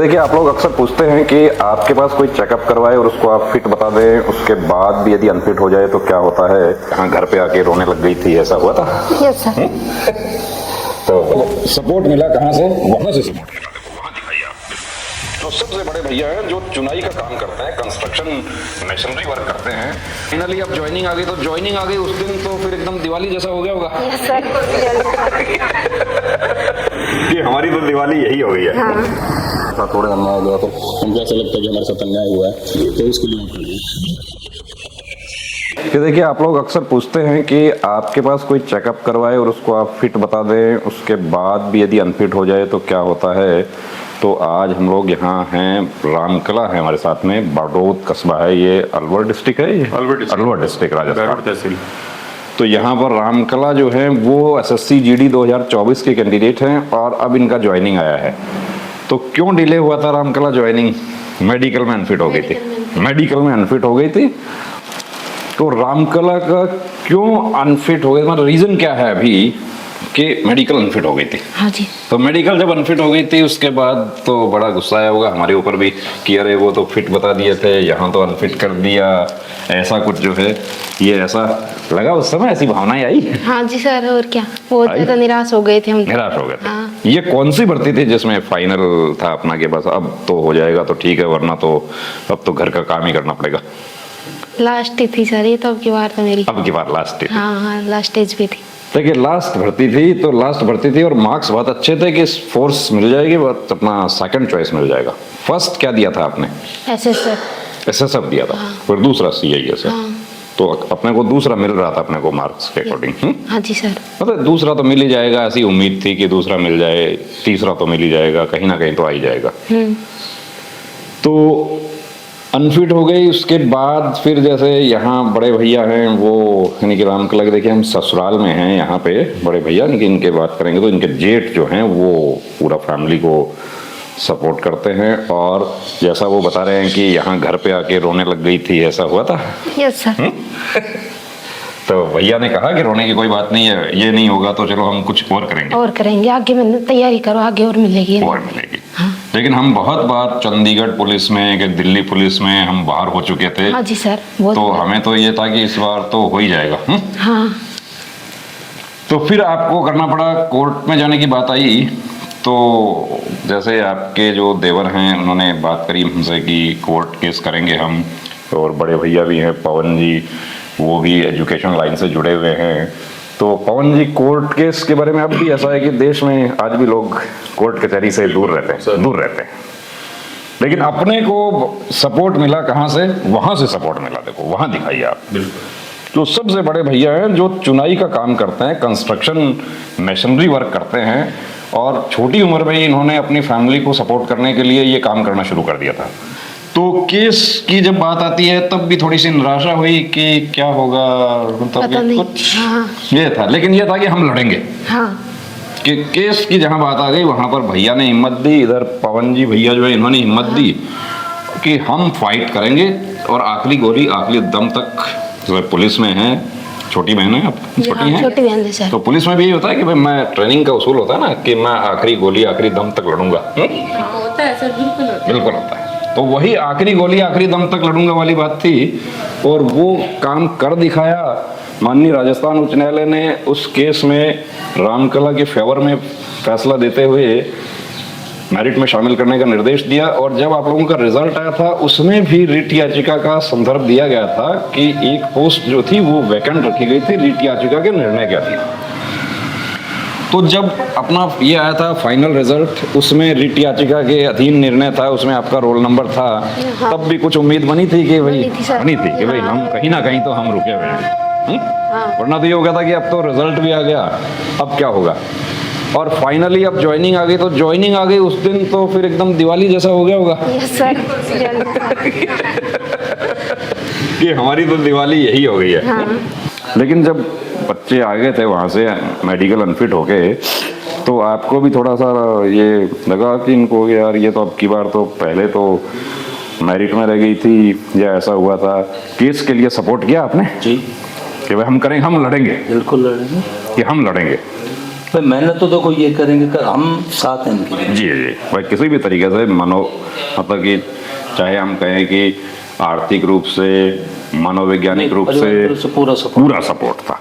देखिए, आप लोग अक्सर पूछते हैं कि आपके पास कोई चेकअप करवाए और उसको आप फिट बता दें, उसके बाद भी यदि अनफिट हो जाए तो क्या होता है। यहाँ घर पे आके रोने लग गई थी, ऐसा हुआ था? Yes sir. तो सपोर्ट मिला कहाँ से? वहां से सपोर्ट मिला, देखो वहां दिखाइए आप। जो सबसे बड़े भैया हैं, जो चुनाई का काम करते हैं, कंस्ट्रक्शन मशीनरी वर्क करते हैं। फाइनली अब ज्वाइनिंग आ गई, तो ज्वाइनिंग आ गई उस दिन तो फिर एकदम दिवाली जैसा हो गया होगा। Yes sir. ये हमारी तो दिवाली यही हो गई है। हाँ। थोड़े अन्याय हो गया तो हमको ऐसा लगता है कि हमारे साथ अन्याय हुआ है, तो इसके लिए कि देखिए, आप लोग अक्सर पूछते हैं कि आपके पास कोई चेकअप करवाए और उसको आप फिट बता दें, उसके बाद भी यदि अनफिट हो जाए तो क्या होता है। तो आज हम लोग यहाँ हैं, रामकला है हमारे साथ में, बाडोद कस्बा है, ये अलवर डिस्ट्रिक्ट है, ये अलवर डिस्ट्रिक्ट राजस्थान तहसील। तो यहाँ पर रामकला जो है वो एसएससी जीडी 2024 के कैंडिडेट हैं और अब इनका ज्वाइनिंग आया है। तो क्यों डिले हुआ था रामकला ज्वाइनिंग? मेडिकल में अनफिट हो गई थी, मेडिकल में अनफिट हो गई थी। तो रामकला का क्यों अनफिट हो गई, मतलब रीजन क्या है अभी कि मेडिकल अनफिट हो गई थी? हाँ जी। तो मेडिकल जब अनफिट हो गई थी उसके बाद तो बड़ा गुस्सा आया होगा हमारे ऊपर भी कि अरे वो तो फिट बता दिए थे, यहाँ तो अनफिट कर दिया, ऐसा कुछ जो है ये ऐसा लगा उस समय, ऐसी भावनाएं आई? हाँ जी सर, और क्या, बहुत ज्यादा निराश हो गए थे हम। निराश हो गए थे। हाँ। ये कौन सी भर्ती थी जिसमें फाइनल था अपना के पास अब तो हो जाएगा तो ठीक है, वरना तो अब तो घर का काम ही करना पड़ेगा? लास्ट ही थी सर ये तो, अब की बार तो मेरी। अब की बार लास्ट थी। हाँ हाँ, लास्ट स्टेज पे थी। देखिए, लास्ट भर्ती थी तो लास्ट भर्ती थी और मार्क्स बहुत अच्छे थे कि फोर्स मिल जाएगी, बहुत अपना सेकंड चॉइस मिल जाएगा। फर्स्ट क्या दिया था आपने? एसएस एसएसएफ दिया था। हाँ। फिर दूसरा सीआईएस है। हाँ। तो अपने को दूसरा मिल रहा था अपने को मार्क्स के अकॉर्डिंग। हाँ जी सर। मतलब दूसरा तो मिल ही जाएगा, ऐसी उम्मीद थी कि दूसरा मिल जाए, तीसरा तो मिल ही जाएगा, कहीं ना कहीं तो आ ही जाएगा। तो अनफिट हो गई, उसके बाद फिर जैसे यहाँ बड़े भैया हैं वो, यानी कि रामकला के, देखिए हम ससुराल में हैं यहाँ पे बड़े भैया, यानी कि इनके बात करेंगे तो इनके जेठ जो हैं वो पूरा फैमिली को सपोर्ट करते हैं। और जैसा वो बता रहे हैं कि यहाँ घर पे आके रोने लग गई थी, ऐसा हुआ था? Yes sir. तो भैया ने कहा कि रोने की कोई बात नहीं है, ये नहीं होगा तो चलो हम कुछ और करेंगे, और करेंगे, आगे में तैयारी करो, आगे और मिलेगी। और मिलेगी। लेकिन हम बहुत बार चंडीगढ़ पुलिस में कि दिल्ली पुलिस में हम बाहर हो चुके थे। हाँ जी सर, बहुत। तो हमें तो ये था कि इस बार तो हो ही जाएगा। हाँ। तो फिर आपको करना पड़ा, कोर्ट में जाने की बात आई। तो जैसे आपके जो देवर हैं उन्होंने बात करी हमसे कि कोर्ट केस करेंगे हम, और बड़े भैया भी हैं पवन जी, वो भी एजुकेशन लाइन से जुड़े हुए हैं। तो पवन जी, कोर्ट केस के बारे में अब भी ऐसा है कि देश में आज भी लोग कोर्ट कचहरी से दूर रहते हैं, लेकिन अपने को सपोर्ट मिला कहाँ से? वहां से सपोर्ट मिला, देखो वहां दिखाइए आप। बिल्कुल। जो सबसे बड़े भैया हैं, जो चुनाई का काम करते हैं, कंस्ट्रक्शन मशीनरी वर्क करते हैं, और छोटी उम्र में ही इन्होंने अपनी फैमिली को सपोर्ट करने के लिए ये काम करना शुरू कर दिया था। तो केस की जब बात आती है तब भी थोड़ी सी निराशा हुई कि क्या होगा, मतलब कुछ ये था, लेकिन ये था कि हम लड़ेंगे। हाँ। कि केस की जहां बात आ गई वहां पर भैया ने हिम्मत दी, इधर पवन जी भैया जो है इन्होंने हिम्मत दी कि हम फाइट करेंगे और आखिरी गोली आखिरी दम तक। जो पुलिस में है, छोटी बहन है, आप छोटी हैं? छोटी बहन है सर। तो पुलिस में भी यही होता है कि भाई मैं, ट्रेनिंग का उसूल होता है ना कि मैं आखिरी गोली आखिरी दम तक लड़ूंगा। होता है सर, बिल्कुल होता है। तो वही आखिरी गोली आखिरी दम तक लड़ूंगा वाली बात थी, और वो काम कर दिखाया। माननीय राजस्थान उच्च न्यायालय ने उस केस में रामकला के फेवर में फैसला देते हुए मेरिट में शामिल करने का निर्देश दिया। और जब आप लोगों का रिजल्ट आया था उसमें भी रिट याचिका का संदर्भ दिया गया था कि एक पोस्ट जो थी वो वैकेंट रखी गई थी रिट याचिका के निर्णय के अधीन। तो जब अपना ये आया था फाइनल रिजल्ट, उसमें रिट याचिका के अधीन निर्णय था, उसमें आपका रोल नंबर था। हाँ। तब भी कुछ उम्मीद बनी थी कि भाई बनी थी कि भाई हम कहीं ना कहीं तो हम रुके हुए हैं। वरना तो ये हो गया था कि अब तो रिजल्ट भी आ गया, अब क्या होगा। और फाइनली अब ज्वाइनिंग आ गई, तो ज्वाइनिंग आ गई उस दिन तो फिर एकदम दिवाली जैसा हो गया होगा। Yes sir. कि हमारी तो दिवाली यही हो गई है। हाँ। लेकिन जब बच्चे आ गए थे वहां से मेडिकल अनफिट होके, तो आपको भी थोड़ा सा ये लगा कि इनको यार ये तो अब की बार तो, पहले तो मेरिट में रह गई थी या ऐसा हुआ था। केस के लिए सपोर्ट किया आपने? जी, कि भाई हम करेंगे, हम लड़ेंगे, बिल्कुल लड़ेंगे, कि हम लड़ेंगे। भाई मेहनत तो देखो ये करेंगे कर हम साथ हैं इनके। जी जी भाई, किसी भी तरीके से मतलब कि चाहे हम कहें कि आर्थिक रूप से, मनोवैज्ञानिक रूप से पूरा सपोर्ट था।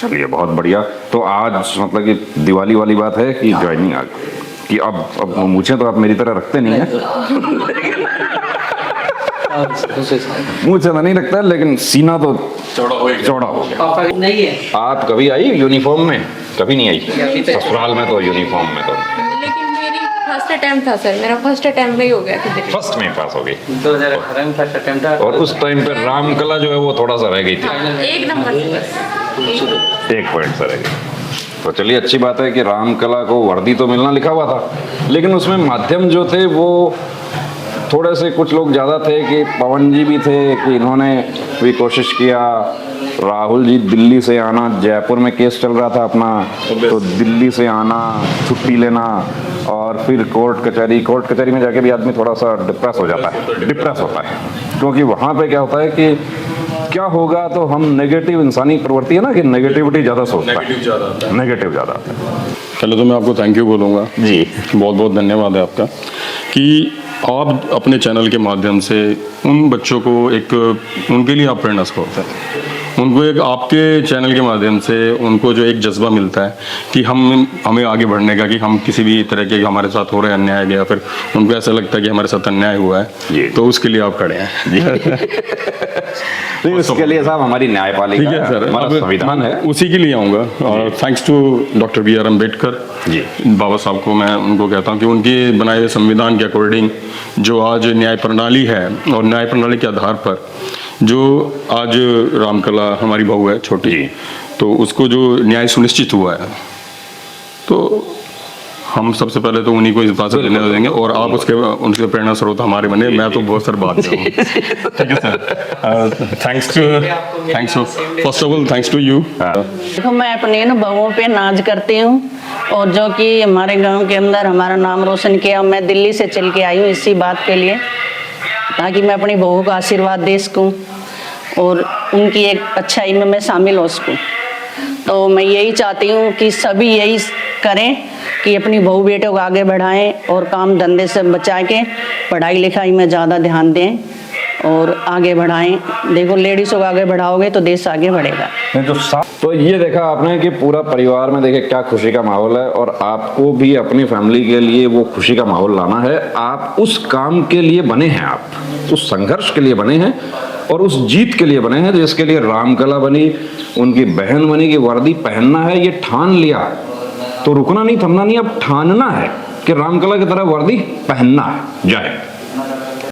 चलिए बहुत बढ़िया। तो आज मतलब कि दिवाली वाली बात है कि ज्वाइनिंग आ गई कि अब मूछें तो आप मेरी तरह रखते नहीं है। मुझे तो नहीं लगता लेकिन सीना तो चौड़ा हो गया। नहीं है आप कभी आई यूनिफॉर्म में? कभी नहीं आई। ससुराल में तो यूनिफॉर्म में तो लेकिन मेरी फर्स्ट अटेम्प्ट था सर, मेरा फर्स्ट अटेम्प्ट में ही हो गया था दिल्ली। फर्स्ट में पास हो गई 2018 में फर्स्ट अटेम्प्ट था। और उस टाइम पे रामकला जो है वो थोड़ा सा रह गई थी, 1 नंबर से बस 1 पॉइंट से रह गई। तो चलिए अच्छी बात है कि रामकला को वर्दी तो मिलना लिखा हुआ था, लेकिन उसमें माध्यम जो थे वो थोड़े से कुछ लोग ज़्यादा थे कि पवन जी भी थे कि इन्होंने भी कोशिश किया। राहुल जी दिल्ली से आना, जयपुर में केस चल रहा था अपना, तो दिल्ली से आना, छुट्टी लेना और फिर कोर्ट कचहरी में जाके भी आदमी थोड़ा सा डिप्रेस हो जाता है, डिप्रेस होता है, क्योंकि वहाँ पे क्या होता है कि क्या होगा, तो हम नेगेटिव इंसानी प्रवृत्ति है ना कि नेगेटिविटी ज़्यादा सोचता है, नेगेटिव ज़्यादा आता है। पहले तो मैं आपको थैंक यू बोलूँगा जी, बहुत बहुत धन्यवाद है आपका कि आप अपने चैनल के माध्यम से उन बच्चों को एक उनके लिए आप प्रेरणा स्रोत हैं। उनको एक आपके चैनल के माध्यम से उनको जो एक जज्बा मिलता है कि हमें आगे बढ़ने का, कि हम किसी भी तरह के हमारे साथ हो रहे अन्याय या फिर उनको ऐसा लगता है कि हमारे साथ अन्याय हुआ है, तो उसके लिए आप खड़े हैं। तो उसके लिए साहब हमारी न्यायपालिका, ठीक है सर, हमारा अब संविधान है, उसी के लिए आऊँगा। और thanks to doctor B R Ambedkar ji, Babasaheb को मैं उनको कहता हूँ कि उनके बनाए हुए संविधान के अकॉर्डिंग जो आज न्याय प्रणाली है और न्याय प्रणाली के आधार पर जो आज रामकला हमारी बहू है छोटी, तो उसको जो न्याय सुनिश्चित हुआ है, तो हम सबसे पहले तो उन्हीं को इस बात से धन्यवाद देंगे और आप उनके प्रेरणा स्रोत हमारे बने। मैं तो बहुत सर बात करूँ। ठीक है sir, thanks to first of all thanks to you. देखो मैं अपने बहुओं पे नाज करती हूँ और जो कि हमारे गांव के अंदर हमारा नाम रोशन किया। मैं दिल्ली से चल के आई हूँ इसी बात के लिए, ताकि मैं अपनी बहू का आशीर्वाद दे सकूँ और उनकी एक अच्छाई में मैं शामिल हो सकूँ। तो मैं यही चाहती हूँ कि सभी यही करें कि अपनी बहू बेटों को आगे बढ़ाएं और काम धंधे से बचा के पढ़ाई लिखाई में ज़्यादा ध्यान दें और आगे बढ़ाएं। देखो लेडीज़ों को आगे बढ़ाओगे तो देश आगे बढ़ेगा। तो ये देखा आपने कि पूरा परिवार में देखे क्या खुशी का माहौल है, और आपको भी अपनी फैमिली के लिए वो खुशी का माहौल लाना है। आप उस काम के लिए बने हैं, आप उस संघर्ष के लिए बने हैं और उस जीत के लिए बने हैं जिसके लिए रामकला बनी, उनकी बहन बनी कि वर्दी पहनना है, ये ठान लिया तो रुकना नहीं, थमना नहीं, अब ठानना है कि रामकला की तरह वर्दी पहनना है। जय